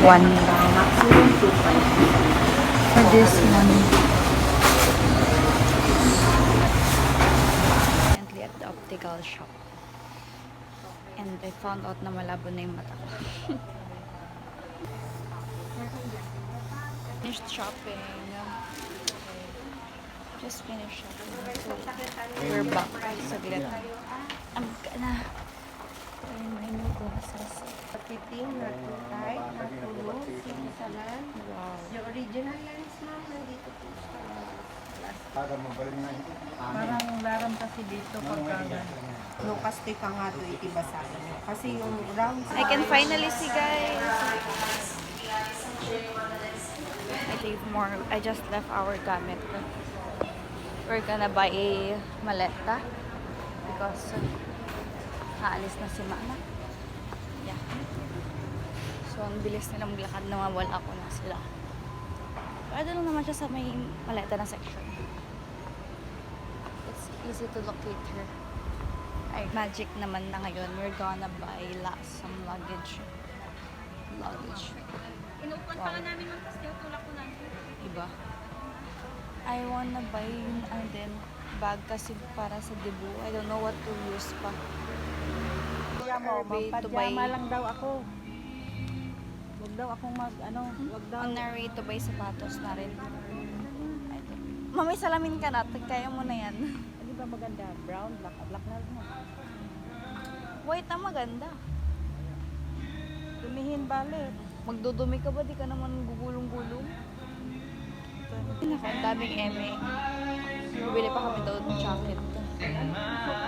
one. For this one. Currently at the optical shop. And I found out na malabo na yung mata ko. Finished shopping. Just finished shopping. So, we're back. Saglit. I'm gonna wear my new glasses. Patiting na tutay, na tulong, sinisalan. Wow. Yung original lens ma'am, nandito po sa last. Parang laram kasi dito pagka Lucas, tika nga ito itibasa nyo. Kasi yung round I can finally see, guys. I leave more. I just left our gamit. We're gonna buy a maleta because haalis na si mama. Yeah. So, ang bilis nilang maglakad na mawala ko na sila. Pero lang naman siya sa may maleta na section. It's easy to locate her. Ay, magic naman na ngayon. We're gonna buy some luggage. Inuupan pa nga namin ng pastel, tulak ko namin. Iba. I wanna buy and then bag kasi para sa debut. I don't know what to use pa. Kaya mo, Hervey to buy. magpadyama lang daw ako. Huwag daw akong huwag daw. On our way to buy sapatos na rin. Mami, salamin ka na. Kaya mo na yan. Di ba maganda? Brown, black na rin. White na maganda. Tumihin balik. Magdudumi ka ba? Di ka naman gugulong-gulong. Ang daming eme. Bibili pa kami daw ng jacket.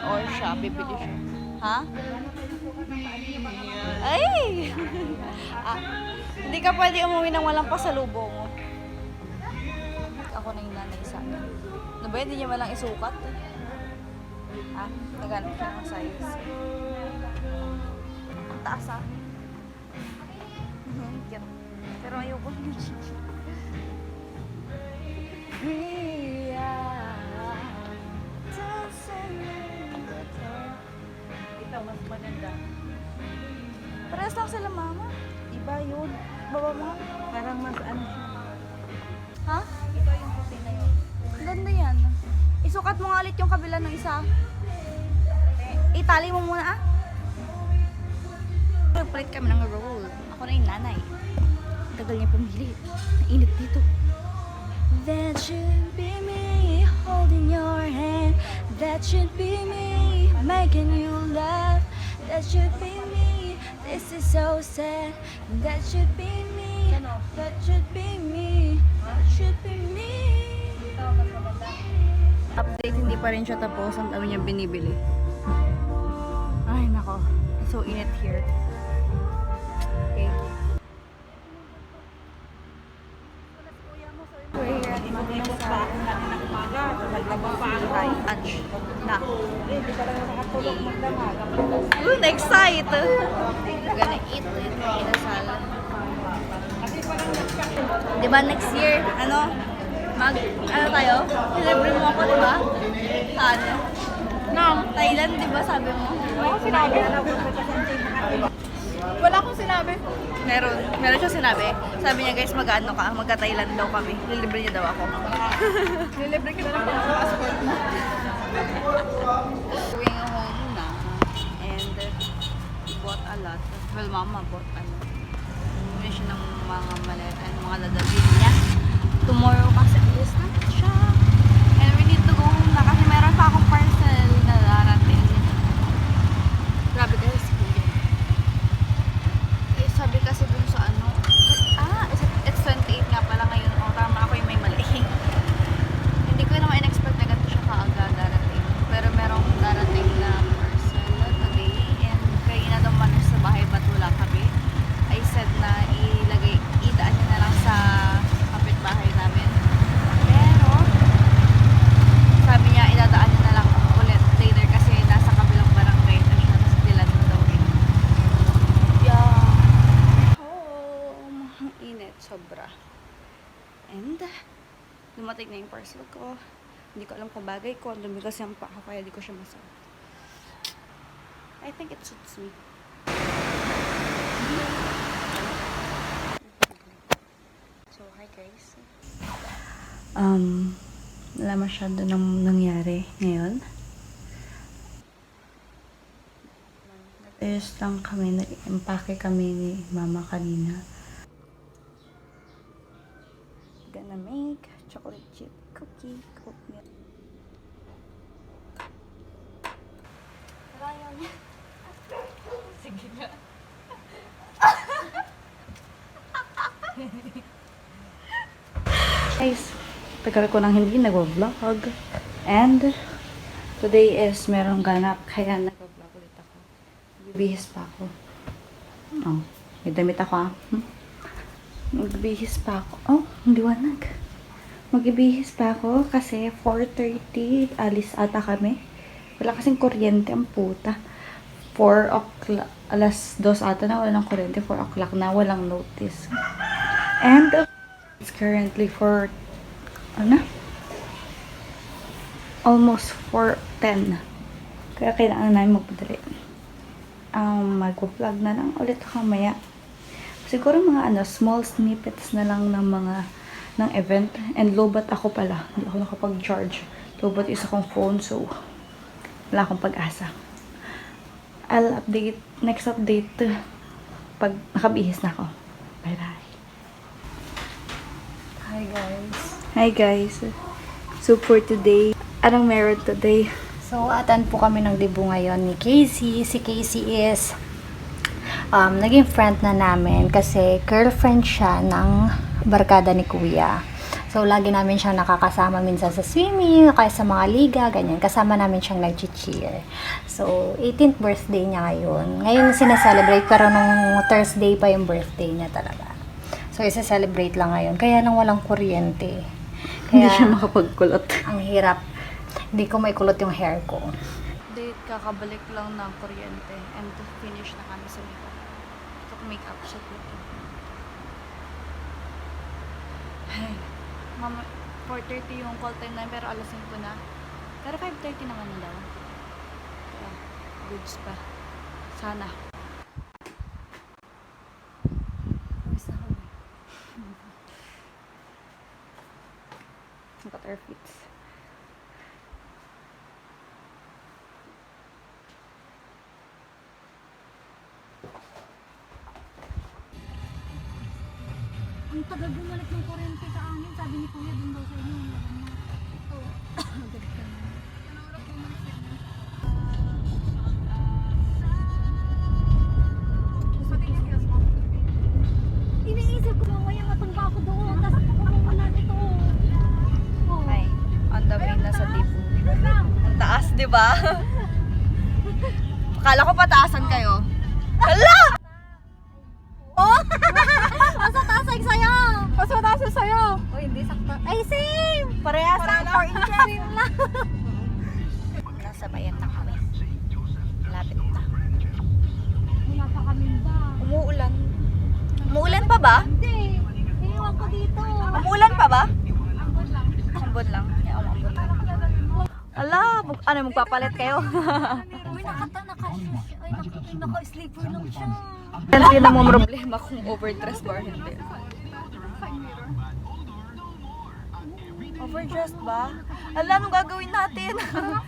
Or siya, bibili siya. Ha? Ay! Hindi ka pwede umuwi ng walang pasalubong. Ako na yung nanay sa akin. Ano ba, hindi niya malang isukat? Ha? Naghanap siya ng size. Ang taas ah. Cute. Pero ayoko. Ito, mas maganda. Parehas lang sila, mama. Iba yun. Baba mo. Parang mas ano siya. Ha? Ito yung puti na yun. Ganda yan. Isukat mo nga ulit yung kabila ng isa. Itali mo muna ah. Nagpalit kami ng roll. Ako na yung nanay. Tagal niya pumili. Nainit dito. That should be me holding your hand. That should be me making you laugh. That should be me. This is so sad. That should be me. That should be me. That should be me. Update, hindi pa rin siya tapos. Ang dami niya binibili. Ay, nako. So init here. Okay. We're here at Mag-ibot pa ako natin ng umaga. Naglabang pa ako tayo. lunch na. Hindi ka lang nakatulog magdamag. Ooh, na-excite! We're gonna eat inasal. Diba next year, ano tayo? Celebrate mo ako, diba? Ano? Thailand, diba sabi mo? Oo, sinabi. Wala akong sinabi. Meron siya sinabi. Sabi niya, guys, mag-ano ka? Magka-Thailand daw kami. Lilibre niya daw ako. Nilibre ka na lang ng passport mo. Going home na. And we bought a lot. Well, mama bought bumili siya ng mga maleta and mga dadalhin niya. Tomorrow kasi alis na siya. And we need to go home na kasi meron pa akong parcel na darating. Grabe guys. Eh, sabi kasi dun sa ano. It's 28 nga pala ngayon. O, tama ako yung may mali. Hindi ko naman in-expect na ganito siya kaagad darating. Pero merong darating na parcel today. And kayo na dumanos sa bahay ba't wala kami. I said na idaan niya na lang sa kapitbahay namin. Pero, sabi niya idadaan niya na lang ulit later kasi nasa kabilang barangay na siya. Nasa Dilan daw siya. Yeah. Home. Ang init. Sobra. And, dumating na yung parcel ko. Hindi ko alam kung bagay ko. Ang dumi kasi ang paa ko kaya di ko siya masuot. I think it suits me. wala masyado nang nangyari ngayon. Ayos lang kami, nag-empake kami ni mama kanina. Gonna make chocolate chip cookie, oatmeal. Ayaw niya. Sige na. Guys, tagal ko nang hindi nag-vlog. And today is merong ganap, kaya nag-vlog ulit ako. Magbibihis pa ako. Oh, may damit ako Magbibihis pa ako. Oh, hindi wanag. Magbibihis pa ako kasi 4:30 alis ata kami. Wala kasing kuryente ang puta. 4 o'clock, alas 2 ata na walang kuryente. 4 o'clock na walang notice. And it's currently almost 4:10. Kaya kailangan namin magpadali. Mag-vlog na lang ulit ako mamaya. Siguro mga small snippets na lang ng event. And lobat ako pala. Hindi ako nakapag-charge. Lobat is akong phone, so wala akong pag-asa. I'll update, next update pag nakabihis na ako. Bye-bye. Hi guys. So for today, anong meron today? So, atan po kami ng dibu ngayon ni Casey. Si Casey is naging friend na namin kasi girlfriend siya ng barkada ni Kuya. So, lagi namin siyang nakakasama minsan sa swimming, kaya sa mga liga, ganyan. Kasama namin siyang nag-cheer. So, 18th birthday niya ngayon. Ngayon sinaselebrate, pero nung Thursday pa yung birthday niya talaga. So, isa-celebrate lang ngayon. Kaya nang walang kuryente. Hindi Kaya, siya makapagkulot. ang hirap. Hindi ko maikulot yung hair ko. Date, kakabalik lang ng kuryente and finish na kami sa makeup. So, makeup siya dito. Ay, mama, 4:30 yung call time namin pero alas 5 na. Pero 5:30 naman na daw. Kaya, goods pa. Sana. Look at our feet. Ang tagal bumalik ng kuryente sa amin. Sabi ni Kuya dun daw sa inyo. Ito. Agad ka na. Anong oras bumalik sa inyo? Patingin siya mo. Iniisip ko mamaya matangga ako doon. Tapos ako na ito. Oh. Ay, on the way na sa Dibu. Ang taas, di ba? Akala ko pataasan kayo. Hala! Oh! Mas mataas ay sa'yo! Mas mataas yung sa'yo. Oh, hindi sakto. Ay, same! Parehas lang 4 inches. Same lang. Nasa bayan na kami. Lapit na. Wala pa kami ba? Umuulan. Umuulan pa ba? Hindi. Iniwan ko dito. Umuulan pa ba? Ambon lang. Ambon lang. Yeah, ambon lang. Ala, magpapalit kayo? Uy, naka-sleeper lang siya. Hindi na mo problema kung overdressed ba or hindi. Overdressed ba? Ala, anong gagawin natin?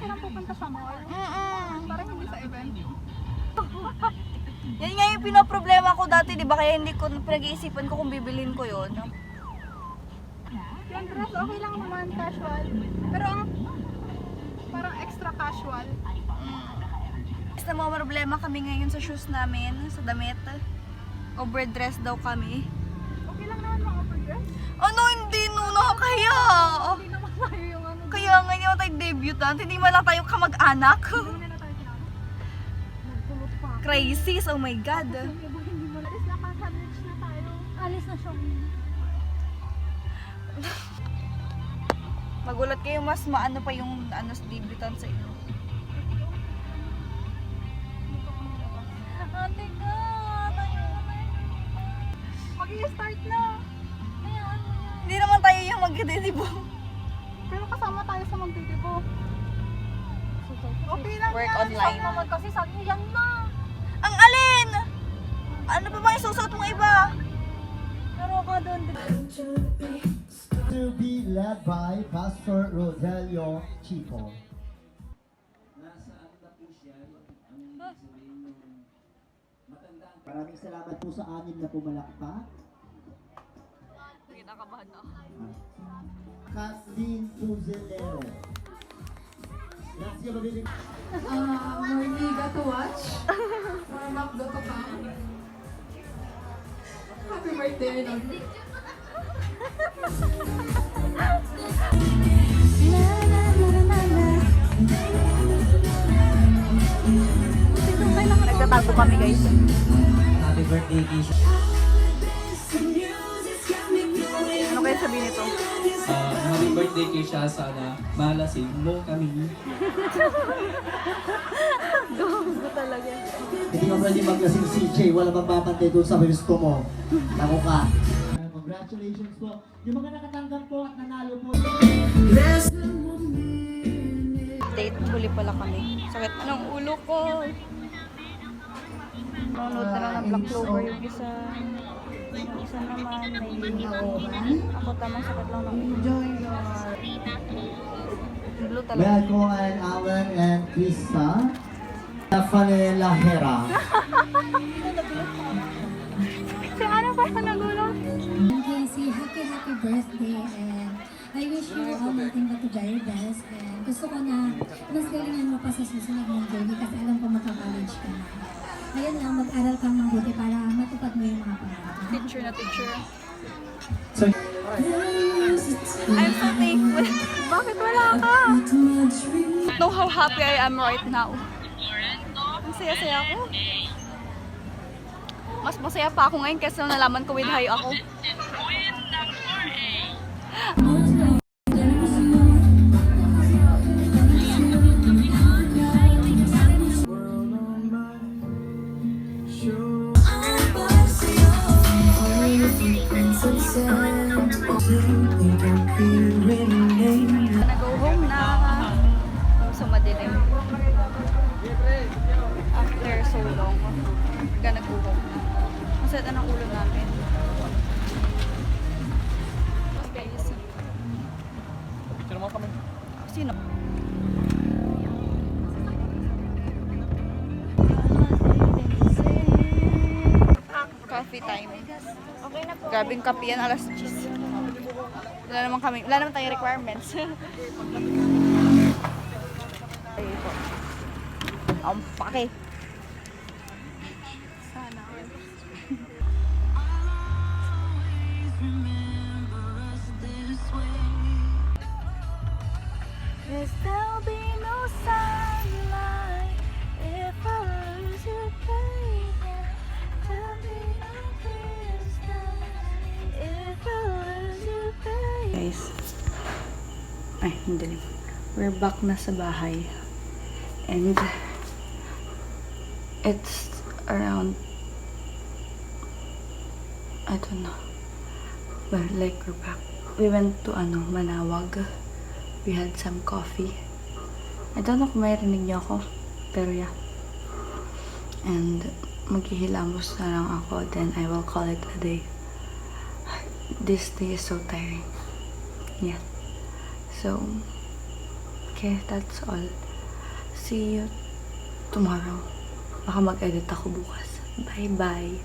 Silang pupunta sa mall. Parang hindi sa event. Yan nga yung pinoproblema ko dati, di ba? Kaya hindi ko pinag-iisipan ko kung bibilin ko yun. Yung dress, okay lang naman, casual. Pero ang parang extra casual. Basta mga problema kami ngayon sa shoes namin, sa damit. Overdressed daw kami. Okay lang naman mga overdress. Ano, hindi no, nakakaya. Hindi naman tayo yung ano. Kaya nga hindi naman tayo debutant, hindi man lang tayo kamag-anak. Hindi na tayo kinano. Nagkulot pa. Crisis, oh my God. Yung iba hindi mo alis na sandwich na tayo. Alis na siya. Magulat kayo, mas maano pa yung debutant sa inyo. Ate ka, tayo na. Mag-i-start na. Hayaan mo yan. Hindi naman tayo yung magdedebut. Pero kasama tayo sa magdidibo. Okay lang Work yan. online. Isang naman kasi sa akin yan na. Ang alin? Ano pa bang isusuot mong iba? Pero ka doon. will be led by Pastor Rodelio Chico. Maraming salamat po sa anim na pumalakpak. Kinakabahan ako. Kathleen Fusilero. Let's give a big Morniga to watch. Warmup.com. Happy birthday, I love you. Nagtatago kami guys. happy birthday, Keisha. Ano kaya sabihin nito? Happy birthday kay Sha, sana malasing mo kami. Gusto talaga. Hindi ka pwede maglasing CJ, wala mapapantay doon sa gusto mo. Naku ka. Congratulations po. Yung mga nakatanggap po at nanalo po. Date, huli pala kami. Sakit ng ulo ko. Nanonood na lang ng Black Clover yung isa. Yung isa naman, may ako tamang sakit lang ng ulo. Blue talaga. Melcoan, Alan, and Krista. Stephanie Lahera. Si ano pa yung nagulong? Casey, happy birthday and I wish you all nothing but the very best and gusto ko na mas galingan mo pa sa susunod mong journey kasi alam ko maka-college ka na. Ngayon lang, mag-aral kang mabuti para matupad mo yung mga pangarap. Teacher na teacher. So, I'm so thankful. Bakit wala ka? Know how happy I am right now. Ang saya-saya ako. Mas masaya pa ako ngayon kasi nung nalaman ko with high ako. Nag-go home na. So madilim. After so long, nag-go home na. Masaya na ng ulo namin. Guys. Sino mo kami? Sino? Coffee time. Okay na po. Grabing kape yan, alas 10. Wala naman tayong requirements. Ayun po. Ang pake. Sana. Yes, there'll be no sunlight if I lose you, baby. There'll be no crystal if I lose you, baby. Guys, ay, hindi. We're back na sa bahay. And it's around, I don't know. But like we're back. We went to Manawag. We had some coffee. I don't know kung may rinig niyo ako. Pero yeah. And maghihilamos na lang ako. Then I will call it a day. This day is so tiring. Yeah. So, okay, that's all. See you tomorrow. Baka mag-edit ako bukas. Bye-bye.